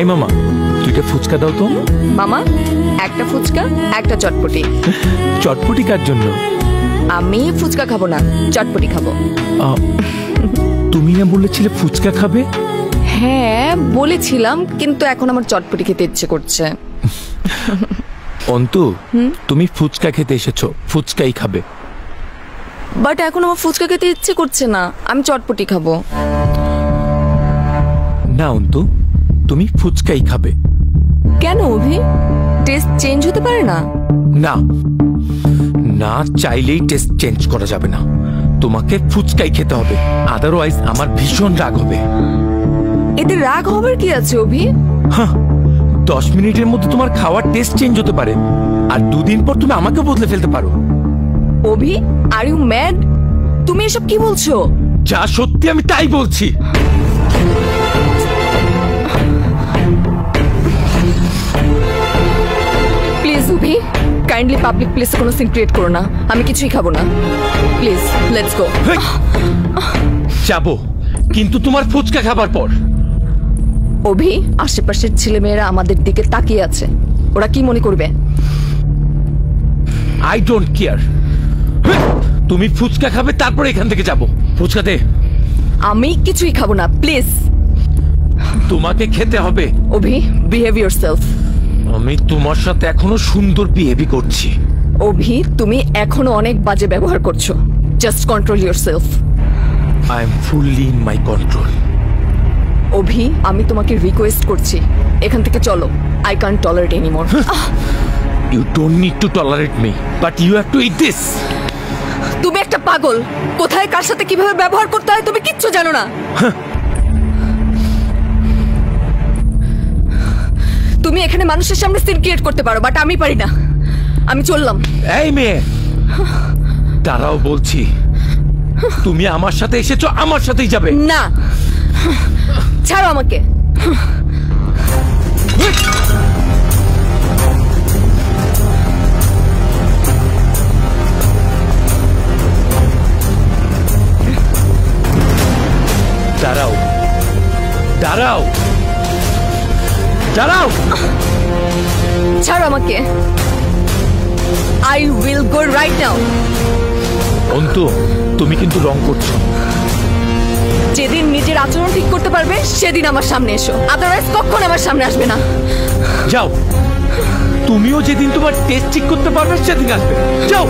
High মামা, দুইটা ফুচকা দাও তো। মামা, একটা ফুচকা, একটা চটপটি। চটপটি কার জন্য? আমি ফুচকা খাবো না, চটপটি খাবো। তুমি না বলেছিলে ফুচকা খাবে? হ্যাঁ বলেছিলাম, কিন্তু এখন আমার চটপটি খেতে ইচ্ছে করছে। অন্তু, তুমি ফুচকা খেতে এসেছো, ফুচকাই খাবে। বাট এখন আমার ফুচকা খেতে ইচ্ছে করছে না, আমি চটপটি খাবো। না অন্তু, তুমি ফুচকাই খাবে। কেন অভি? টেস্ট চেঞ্জ হতে পারে না? না না, চাইলেই টেস্ট চেঞ্জ করা যাবে না, তোমাকে ফুচকাই খেতে হবে, আদারওয়াইজ আমার ভীষণ রাগ হবে। এতে রাগ হবার কি আছে অভি? 10 মিনিটের মধ্যে তোমার খাওয়ার টেস্ট চেঞ্জ হতে পারে, আর 2 দিন পর তুমি আমাকে বদলে ফেলতে পারো। অভি, আর ইউ ম্যাড? তুমি এসব কি বলছো? যা সত্যি আমি তাই বলছি। প্লিজ অভি, কাইন্ডলি পাবলিক প্লেসে কোনো সিন ক্রিয়েট করো না, আমি কিছুই খাবো না। Please let's go. যাবো, কিন্তু তোমার ফুচকা খাবার পর। অভি, আশেপাশের ছেলেমেয়েরা আমাদের দিকে তাকিয়ে আছে, ওরা কি মনে করবে? I don't care. তুমি ফুচকা খাবে, তারপর এখান থেকে যাবো। ফুচকা দে। আমি কিছুই খাবো না, প্লিজ। তোমাকে খেতে হবে। অভি, বিহেভ ইয়োরসেলফ। আমি তোমার সাথে এখনো সুন্দর বিহেভি করছি। অভি, তুমি এখনো অনেক বাজে ব্যবহার করছো। Just control yourself. I am fully in my control. Abhi, আমি তোমাকে রিকোয়েস্ট করছি, এখান থেকে চলো। I can't tolerate anymore. You don't need to tolerate me, but you have to eat this. তুমি একটা পাগল, কোথায় কার সাথে কিভাবে ব্যবহার করতে হয় তুমি কিচ্ছু জানো না। তুমি এখানে মানুষের সামনে সিন ক্রিয়েট করতে পারো, বাট আমি পারি না। আমি চললাম। এই মেয়ে, দাঁড়াও বলছি। তুমি আমার সাথে এসেছো, আমার সাথেই যাবে। না, ছাড়ো আমাকে। দাঁড়াও দাঁড়াও দাঁড়াও, ছাড়ো আমাকে। I will go right now. Antu, তুমি কিন্তু রং করছো। যেদিন নিজের আচরণ ঠিক করতে পারবে সেদিন আমার সামনে এসো, আদারওয়াইজ কখনো আমার সামনে আসবে না। যাও, তুমিও যেদিন তোমার টেস্ট ঠিক করতে পারবে সেদিন আসবে। যাও।